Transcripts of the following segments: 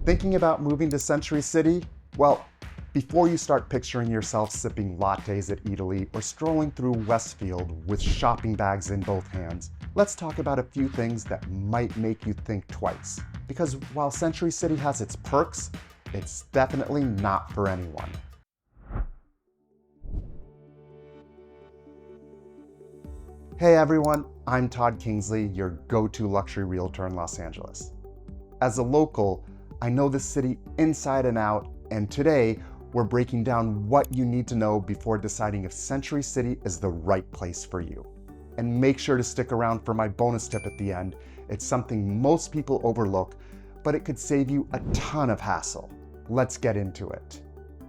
Thinking about moving to Century City? Well, before you start picturing yourself sipping lattes at Italy or strolling through Westfield with shopping bags in both hands, let's talk about a few things that might make you think twice. Because while Century City has its perks, it's definitely not for anyone. Hey everyone, I'm Todd Kingsley, your go-to luxury realtor in Los Angeles. As a local, I know the city inside and out, and today we're breaking down what you need to know before deciding if Century City is the right place for you. And make sure to stick around for my bonus tip at the end. It's something most people overlook, but it could save you a ton of hassle. Let's get into it.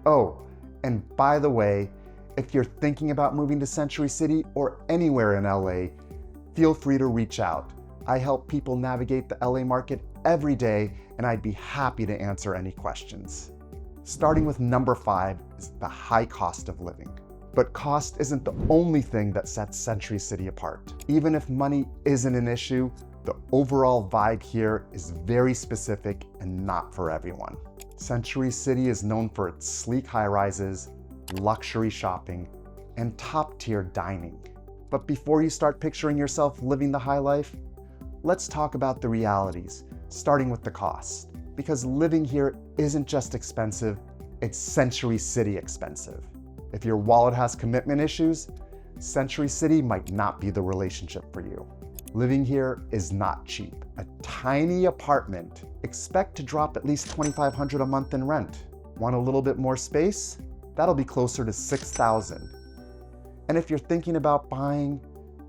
Oh, and by the way, if you're thinking about moving to Century City or anywhere in LA, feel free to reach out. I help people navigate the LA market every day, and I'd be happy to answer any questions. Starting with number 5 is the high cost of living. But cost isn't the only thing that sets Century City apart. Even if money isn't an issue, the overall vibe here is very specific and not for everyone. Century City is known for its sleek high-rises, luxury shopping, and top-tier dining. But before you start picturing yourself living the high life, let's talk about the realities, starting with the cost. Because living here isn't just expensive, it's Century City expensive. If your wallet has commitment issues, Century City might not be the relationship for you. Living here is not cheap. A tiny apartment, expect to drop at least $2,500 a month in rent. Want a little bit more space? That'll be closer to $6,000. And if you're thinking about buying,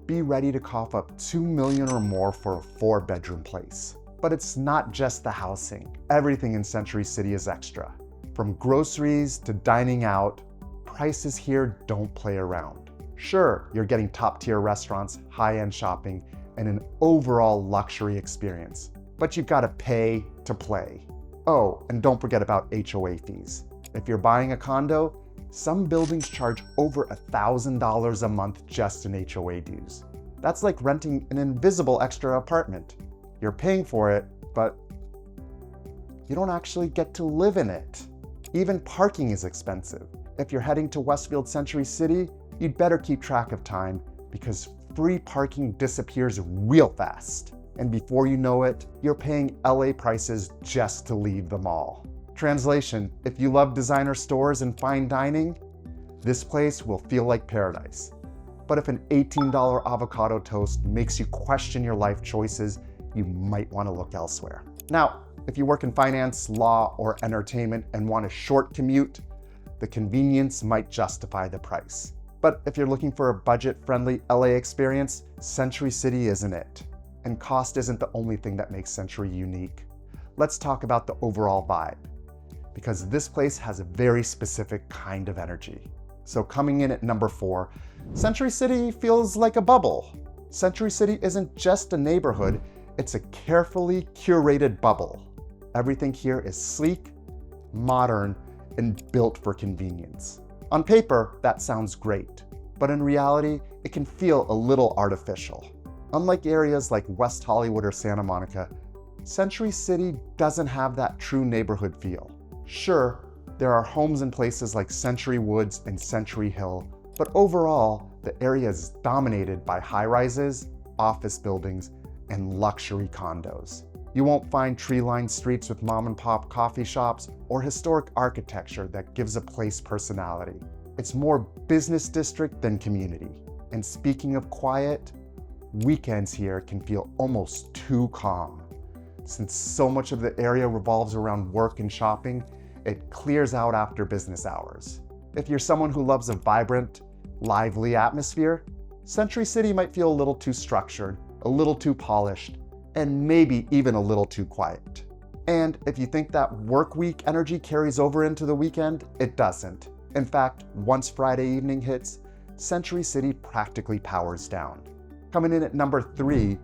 be ready to cough up $2 million or more for a 4-bedroom place. But it's not just the housing. Everything in Century City is extra. From groceries to dining out, prices here don't play around. Sure, you're getting top-tier restaurants, high-end shopping, and an overall luxury experience. But you've got to pay to play. Oh, and don't forget about HOA fees. If you're buying a condo, some buildings charge over $1,000 a month just in HOA dues. That's like renting an invisible extra apartment. You're paying for it, but you don't actually get to live in it. Even parking is expensive. If you're heading to Westfield Century City, you'd better keep track of time because free parking disappears real fast. And before you know it, you're paying LA prices just to leave the mall. Translation, if you love designer stores and fine dining, this place will feel like paradise. But if an $18 avocado toast makes you question your life choices, you might want to look elsewhere. Now, if you work in finance, law, or entertainment and want a short commute, the convenience might justify the price. But if you're looking for a budget-friendly LA experience, Century City isn't it. And cost isn't the only thing that makes Century unique. Let's talk about the overall vibe, because this place has a very specific kind of energy. So coming in at number 4, Century City feels like a bubble. Century City isn't just a neighborhood, it's a carefully curated bubble. Everything here is sleek, modern, and built for convenience. On paper, that sounds great, but in reality, it can feel a little artificial. Unlike areas like West Hollywood or Santa Monica, Century City doesn't have that true neighborhood feel. Sure, there are homes in places like Century Woods and Century Hill, but overall, the area is dominated by high-rises, office buildings, and luxury condos. You won't find tree-lined streets with mom-and-pop coffee shops or historic architecture that gives a place personality. It's more business district than community. And speaking of quiet, weekends here can feel almost too calm. Since so much of the area revolves around work and shopping, it clears out after business hours. If you're someone who loves a vibrant, lively atmosphere, Century City might feel a little too structured, a little too polished, and maybe even a little too quiet. And if you think that work week energy carries over into the weekend, it doesn't. In fact, once Friday evening hits, Century City practically powers down. Coming in at number 3,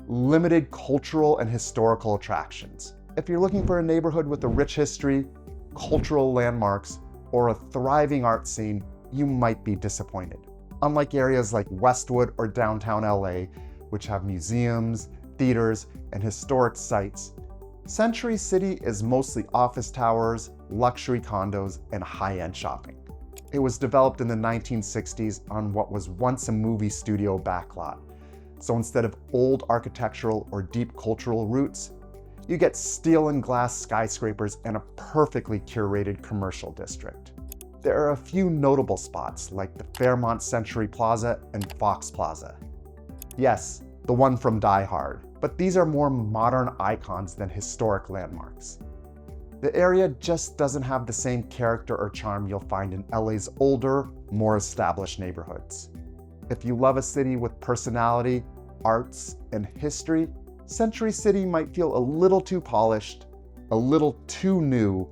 limited cultural and historical attractions. If you're looking for a neighborhood with a rich history, cultural landmarks, or a thriving art scene, you might be disappointed. Unlike areas like Westwood or downtown LA, which have museums, theaters, and historic sites, Century City is mostly office towers, luxury condos, and high-end shopping. It was developed in the 1960s on what was once a movie studio backlot. So instead of old architectural or deep cultural roots, you get steel and glass skyscrapers and a perfectly curated commercial district. There are a few notable spots like the Fairmont Century Plaza and Fox Plaza. Yes, the one from Die Hard, but these are more modern icons than historic landmarks. The area just doesn't have the same character or charm you'll find in LA's older, more established neighborhoods. If you love a city with personality, arts, and history, Century City might feel a little too polished, a little too new,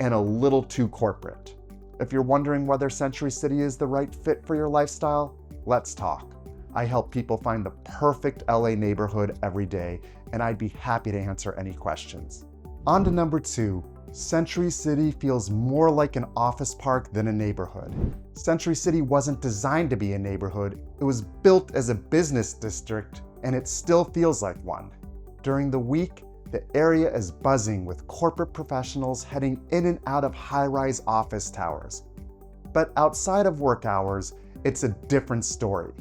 and a little too corporate. If you're wondering whether Century City is the right fit for your lifestyle, let's talk. I help people find the perfect LA neighborhood every day, and I'd be happy to answer any questions. On to number 2. Century City feels more like an office park than a neighborhood. Century City wasn't designed to be a neighborhood, it was built as a business district, and it still feels like one. During the week, the area is buzzing with corporate professionals heading in and out of high-rise office towers. But outside of work hours, it's a different story.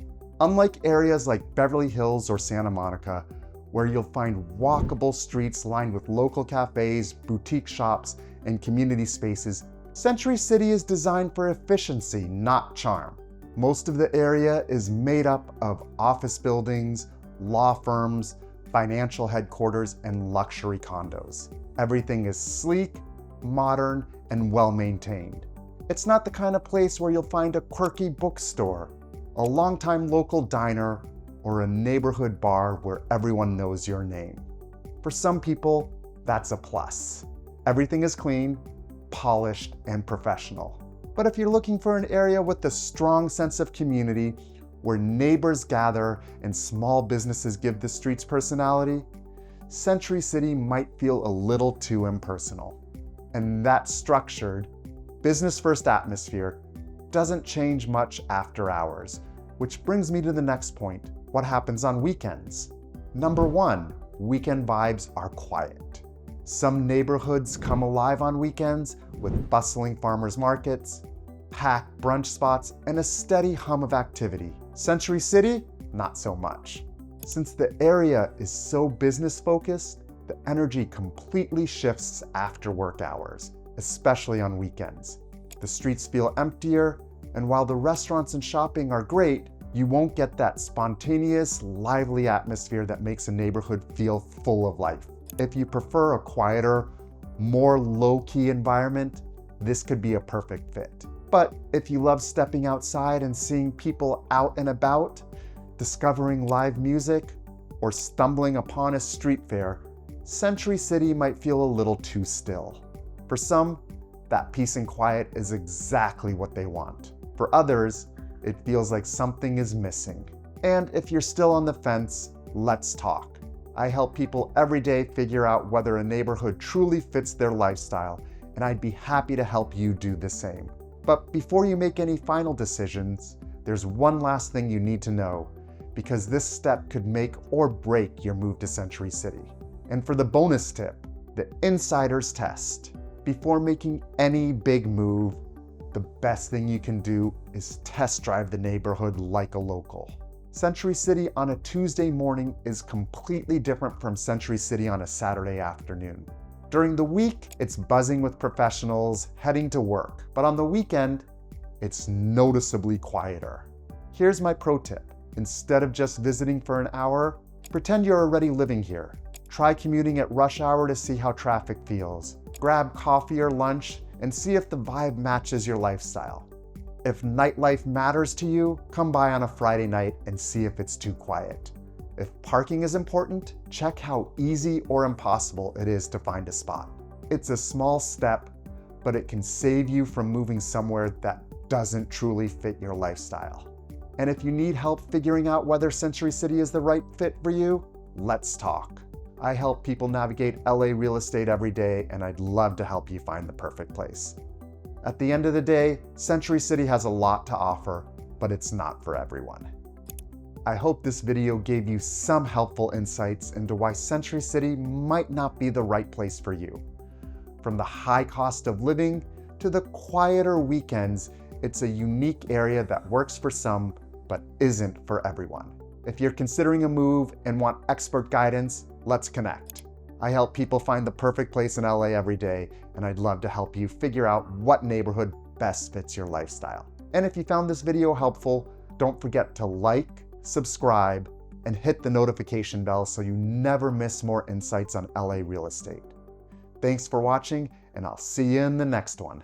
Unlike areas like Beverly Hills or Santa Monica, where you'll find walkable streets lined with local cafes, boutique shops, and community spaces, Century City is designed for efficiency, not charm. Most of the area is made up of office buildings, law firms, financial headquarters, and luxury condos. Everything is sleek, modern, and well-maintained. It's not the kind of place where you'll find a quirky bookstore, a longtime local diner, or a neighborhood bar where everyone knows your name. For some people, that's a plus. Everything is clean, polished, and professional. But if you're looking for an area with a strong sense of community, where neighbors gather and small businesses give the streets personality, Century City might feel a little too impersonal. And that structured, business-first atmosphere doesn't change much after hours, which brings me to the next point: what happens on weekends? Number 1, weekend vibes are quiet. Some neighborhoods come alive on weekends with bustling farmers markets, packed brunch spots, and a steady hum of activity. Century City, not so much. Since the area is so business-focused, the energy completely shifts after work hours, especially on weekends. The streets feel emptier, and while the restaurants and shopping are great, you won't get that spontaneous, lively atmosphere that makes a neighborhood feel full of life. If you prefer a quieter, more low-key environment, this could be a perfect fit. But if you love stepping outside and seeing people out and about, discovering live music, or stumbling upon a street fair, Century City might feel a little too still. For some, that peace and quiet is exactly what they want. For others, it feels like something is missing. And if you're still on the fence, let's talk. I help people every day figure out whether a neighborhood truly fits their lifestyle, and I'd be happy to help you do the same. But before you make any final decisions, there's one last thing you need to know, because this step could make or break your move to Century City. And for the bonus tip, the insider's test. Before making any big move, the best thing you can do is test drive the neighborhood like a local. Century City on a Tuesday morning is completely different from Century City on a Saturday afternoon. During the week, it's buzzing with professionals heading to work, but on the weekend, it's noticeably quieter. Here's my pro tip. Instead of just visiting for an hour, pretend you're already living here. Try commuting at rush hour to see how traffic feels. Grab coffee or lunch and see if the vibe matches your lifestyle. If nightlife matters to you, come by on a Friday night and see if it's too quiet. If parking is important, check how easy or impossible it is to find a spot. It's a small step, but it can save you from moving somewhere that doesn't truly fit your lifestyle. And if you need help figuring out whether Century City is the right fit for you, let's talk. I help people navigate LA real estate every day, and I'd love to help you find the perfect place. At the end of the day, Century City has a lot to offer, but it's not for everyone. I hope this video gave you some helpful insights into why Century City might not be the right place for you. From the high cost of living to the quieter weekends, it's a unique area that works for some, but isn't for everyone. If you're considering a move and want expert guidance, let's connect. I help people find the perfect place in LA every day, and I'd love to help you figure out what neighborhood best fits your lifestyle. And if you found this video helpful, don't forget to like, subscribe, and hit the notification bell so you never miss more insights on LA real estate. Thanks for watching, and I'll see you in the next one.